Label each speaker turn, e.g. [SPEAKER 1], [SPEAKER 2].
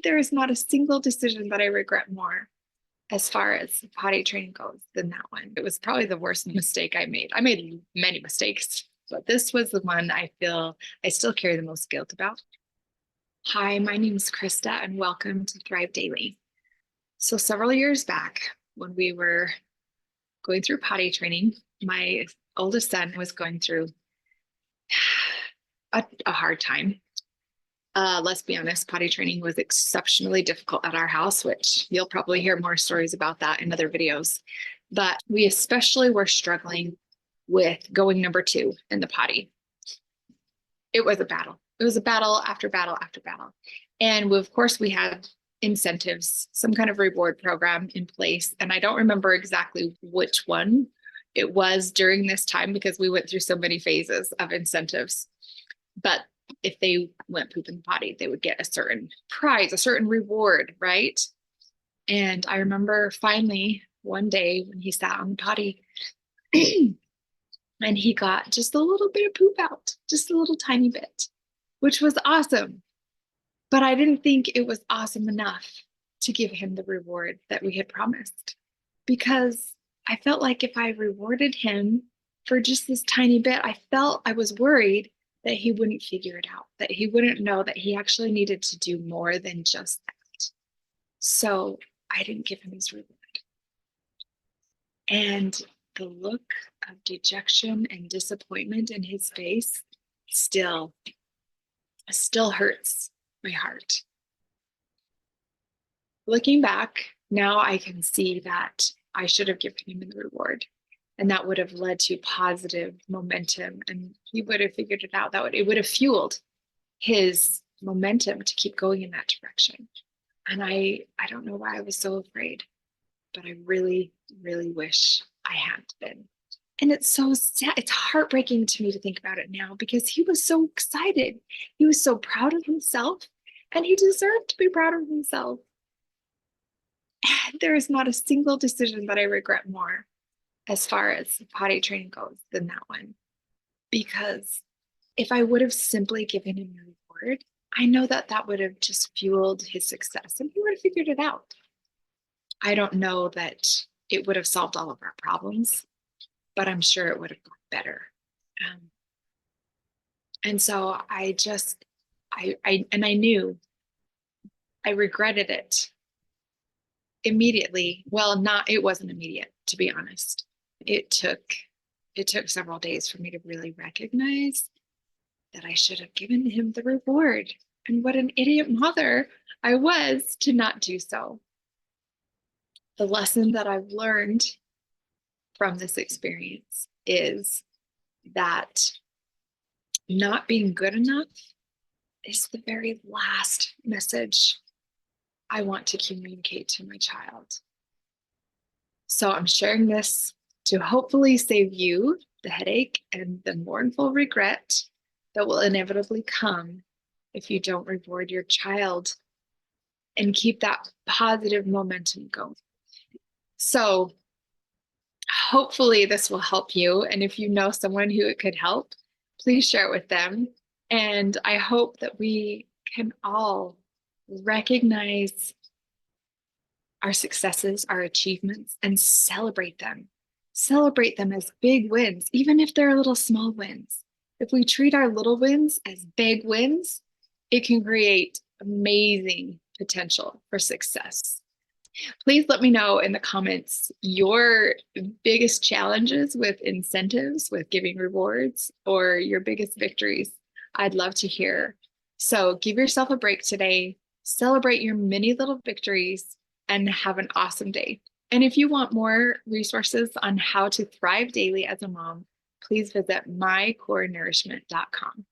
[SPEAKER 1] There is not a single decision that I regret more as far as potty training goes than that one. It was probably the worst mistake I made. I made many mistakes, but this was the one I feel I still carry the most guilt about. Hi, my name is Krista, and welcome to Thrive Daily. So, several years back, when we were going through potty training, my oldest son was going through a hard time. Let's be honest, potty training was exceptionally difficult at our house, which you'll probably hear more stories about that in other videos. But we especially were struggling with going number 2 in the potty. It was a battle. It was a battle after battle after battle. And of course, we had incentives, some kind of reward program in place. And I don't remember exactly which one it was during this time because we went through so many phases of incentives. But if they went poop in the potty, they would get a certain prize, a certain reward, right? And I remember finally one day when he sat on the potty and he got just a little bit of poop out, just a little tiny bit, which was awesome. But I didn't think it was awesome enough to give him the reward that we had promised because I felt like if I rewarded him for just this tiny bit, I was worried that he wouldn't figure it out, that he wouldn't know that he actually needed to do more than just that. So I didn't give him his reward. And the look of dejection and disappointment in his face still hurts my heart. Looking back, now I can see that I should have given him the reward. And that would have led to positive momentum, and he would have figured it out. It would have fueled his momentum to keep going in that direction. And I don't know why I was so afraid, but I really, really wish I hadn't been. And it's so sad. It's heartbreaking to me to think about it now because he was so excited. He was so proud of himself, and he deserved to be proud of himself. And there is not a single decision that I regret more as far as potty training goes than that one. Because if I would have simply given him a reward, I know that that would have just fueled his success and he would have figured it out. I don't know that it would have solved all of our problems, but I'm sure it would have gone better. And so I knew I regretted it immediately. Well, it wasn't immediate, to be honest. It took several days for me to really recognize that I should have given him the reward. And what an idiot mother I was to not do so. The lesson that I've learned from this experience is that not being good enough is the very last message I want to communicate to my child. So I'm sharing this to hopefully save you the headache and the mournful regret that will inevitably come if you don't reward your child and keep that positive momentum going. So hopefully this will help you. And if you know someone who it could help, please share it with them. And I hope that we can all recognize our successes, our achievements, and celebrate them. Celebrate them as big wins, even if they're little small wins. If we treat our little wins as big wins, it can create amazing potential for success. Please let me know in the comments your biggest challenges with incentives, with giving rewards, or your biggest victories. I'd love to hear. So give yourself a break today, celebrate your many little victories, and have an awesome day. And if you want more resources on how to thrive daily as a mom, please visit mycorenourishment.com.